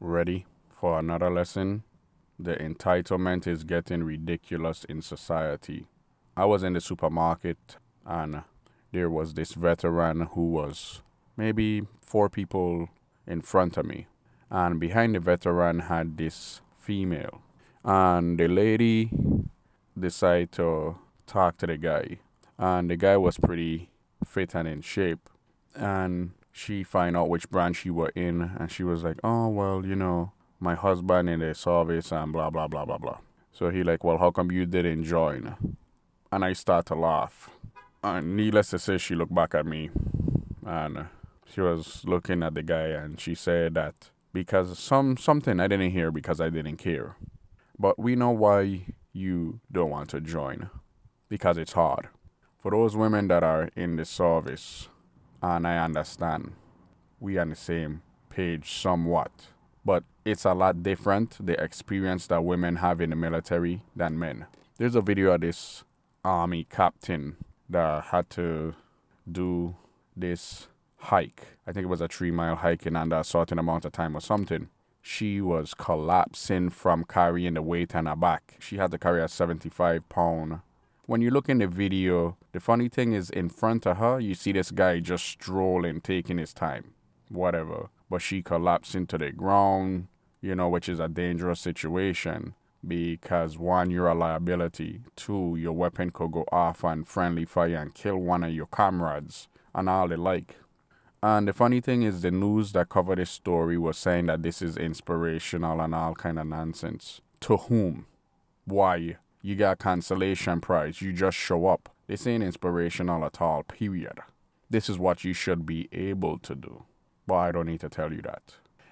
Ready for another lesson? The entitlement is getting ridiculous in society. I was in the supermarket and there was this veteran who was maybe four people in front of me. And behind the veteran had this female. And the lady decided to talk to the guy. And the guy was pretty fit and in shape. And she find out which branch he were in, and she was like, "Oh well, my husband in the service and blah blah blah blah blah." So he like, "Well, how come you didn't join?" And I start to laugh. And needless to say, she looked back at me, and she was looking at the guy, and she said that because something I didn't hear because I didn't care. But we know why you don't want to join, because it's hard. For those women that are in the service, and I understand we are on the same page somewhat, but it's a lot different, the experience that women have in the military than men. There's a video of this army captain that had to do this hike. I think it was a 3 mile hike in under a certain amount of time or something. She was collapsing from carrying the weight on her back. She had to carry a 75-pound. When you look in the video, the funny thing is in front of her, you see this guy just strolling, taking his time, whatever. But she collapsed into the ground, which is a dangerous situation because one, you're a liability. Two, your weapon could go off on friendly fire and kill one of your comrades and all the like. And the funny thing is the news that covered this story was saying that this is inspirational and all kind of nonsense. To whom? Why? You got consolation prize. You just show up. This ain't inspirational at all, period. This is what you should be able to do. But I don't need to tell you that.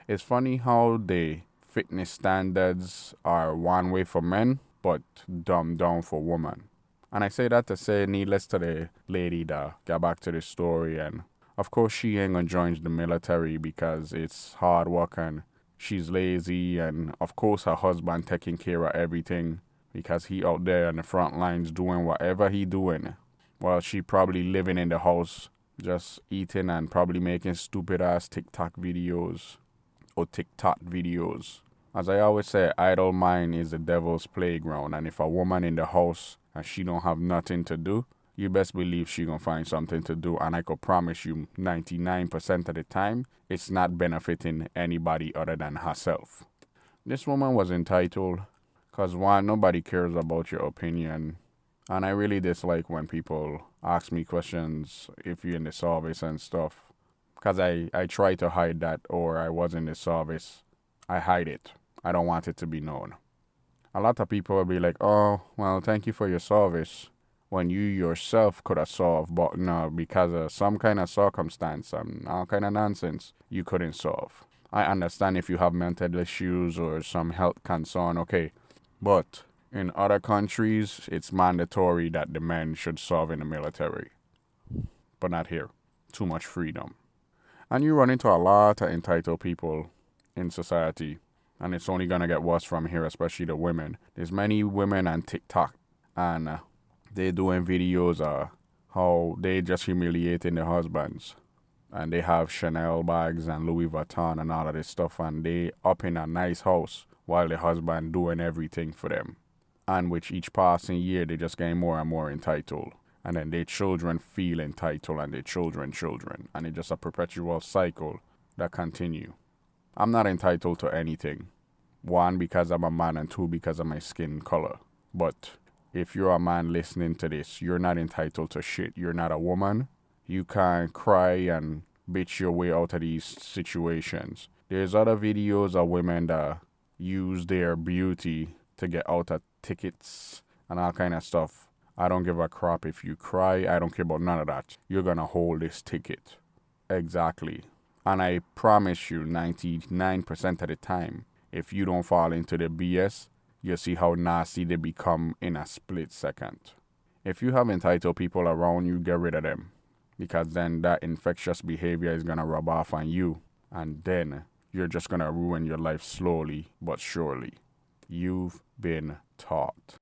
It's funny how the fitness standards are one way for men, but dumbed down for women. And I say that to say, needless to the lady that got back to the story, and of course she ain't gonna join the military because it's hard work and she's lazy, and of course her husband taking care of everything because he out there on the front lines doing whatever he doing. While she probably living in the house, just eating and probably making stupid ass TikTok videos or TikTok videos. As I always say, idle mind is the devil's playground, and if a woman in the house and she don't have nothing to do, you best believe she gonna find something to do, and I could promise you 99% of the time, it's not benefiting anybody other than herself. This woman was entitled. Because one, nobody cares about your opinion. And I really dislike when people ask me questions if you're in the service and stuff. Because I try to hide that, or I was in the service. I hide it. I don't want it to be known. A lot of people will be like, "Oh, well, thank you for your service." When you yourself could have solved, but no, because of some kind of circumstance and all kind of nonsense, you couldn't solve. I understand if you have mental issues or some health concern, okay. But in other countries, it's mandatory that the men should serve in the military. But not here. Too much freedom. And you run into a lot of entitled people in society. And it's only going to get worse from here, especially the women. There's many women on TikTok. And they're doing videos of how they just humiliating their husbands. And they have Chanel bags and Louis Vuitton and all of this stuff. And they up in a nice house while the husband doing everything for them. And with each passing year, they just getting more and more entitled. And then their children feel entitled, and their children. And it's just a perpetual cycle that continue. I'm not entitled to anything. One, because I'm a man, and two, because of my skin color. But if you're a man listening to this, you're not entitled to shit. You're not a woman. You can't cry and bitch your way out of these situations. There's other videos of women that use their beauty to get out of tickets and all kind of stuff. I don't give a crap if you cry. I don't care about none of that. You're gonna hold this ticket. Exactly. And I promise you 99% of the time, if you don't fall into the BS, you'll see how nasty they become in a split second. If you have entitled people around you, get rid of them. Because then that infectious behavior is gonna rub off on you. And then you're just going to ruin your life slowly but surely. You've been taught.